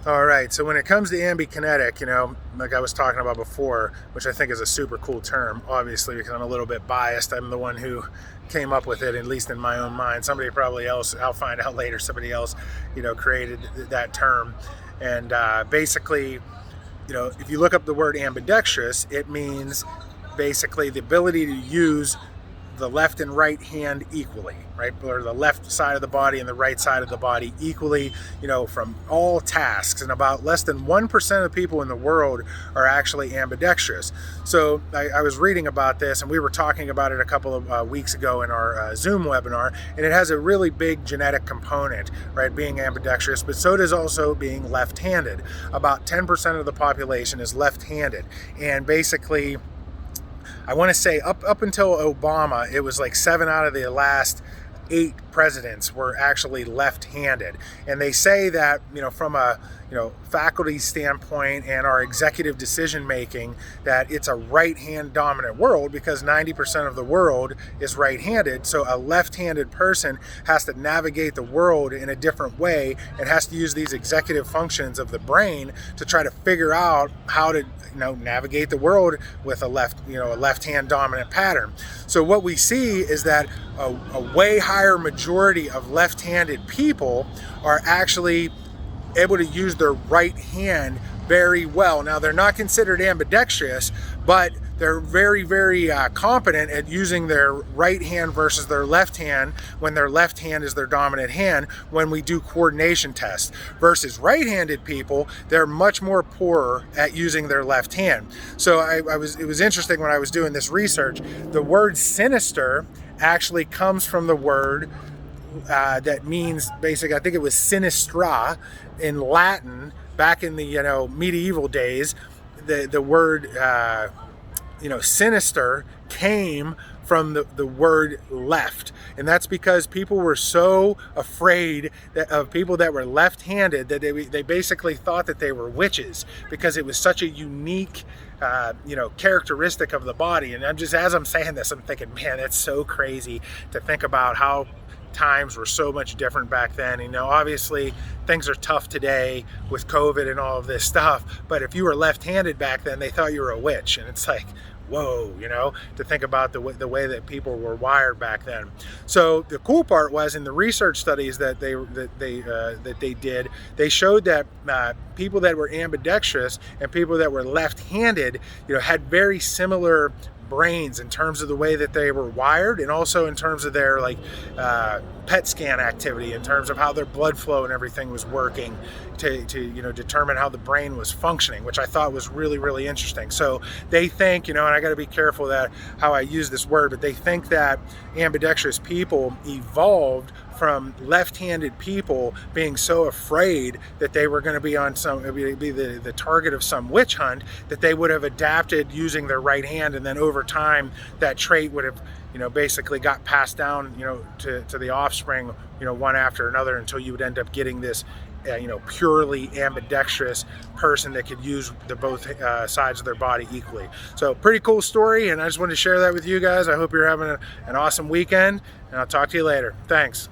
All right, so when it comes to ambikinetic, like I was talking about before, which I think is a super cool term, obviously, because I'm a little bit biased. I'm the one who came up with it, at least in my own mind. Somebody probably else, I'll find out later, somebody else, created that term. And basically, if you look up the word ambidextrous, it means basically the ability to use the left and right hand equally, right? Or the left side of the body and the right side of the body equally, from all tasks. And about less than 1% of people in the world are actually ambidextrous. So I was reading about this, and we were talking about it a couple of weeks ago in our Zoom webinar, and it has a really big genetic component, right? Being ambidextrous, but so does also being left-handed. About 10% of the population is left-handed, and basically, I want to say up until Obama, it was like 7 out of the last 8 presidents were actually left-handed. And they say that, from a faculty standpoint and our executive decision making, that it's a right-hand dominant world because 90% of the world is right-handed. So a left-handed person has to navigate the world in a different way and has to use these executive functions of the brain to try to figure out how to navigate the world with a left-hand dominant pattern. So what we see is that a way higher majority of left-handed people are actually able to use their right hand very well. Now, they're not considered ambidextrous, but they're very, very competent at using their right hand versus their left hand when their left hand is their dominant hand when we do coordination tests. Versus right-handed people, they're much more poorer at using their left hand. So it was interesting when I was doing this research. The word sinister actually comes from the word that means basically, I think it was sinistra in Latin back in the medieval days. The word sinister came from the word left, and that's because people were so afraid of people that were left-handed that they basically thought that they were witches because it was such a unique characteristic of the body. And as I'm saying this, I'm thinking, man, that's so crazy to think about how times were so much different back then. Obviously things are tough today with COVID and all of this stuff, but if you were left-handed back then, they thought you were a witch. And it's like, whoa, to think about the way that people were wired back then. So the cool part was, in the research studies that they did, they showed that people that were ambidextrous and people that were left-handed, had very similar brains in terms of the way that they were wired, and also in terms of their PET scan activity, in terms of how their blood flow and everything was working to determine how the brain was functioning, which I thought was really, really interesting. So they think, and I got to be careful that how I use this word, but they think that ambidextrous people evolved from left-handed people being so afraid that they were going to be be the target of some witch hunt, that they would have adapted using their right hand, and then over time that trait would have basically got passed down to the offspring one after another, until you would end up getting this purely ambidextrous person that could use both sides of their body equally. So pretty cool story, and I just wanted to share that with you guys. I hope you're having an awesome weekend, and I'll talk to you later. Thanks.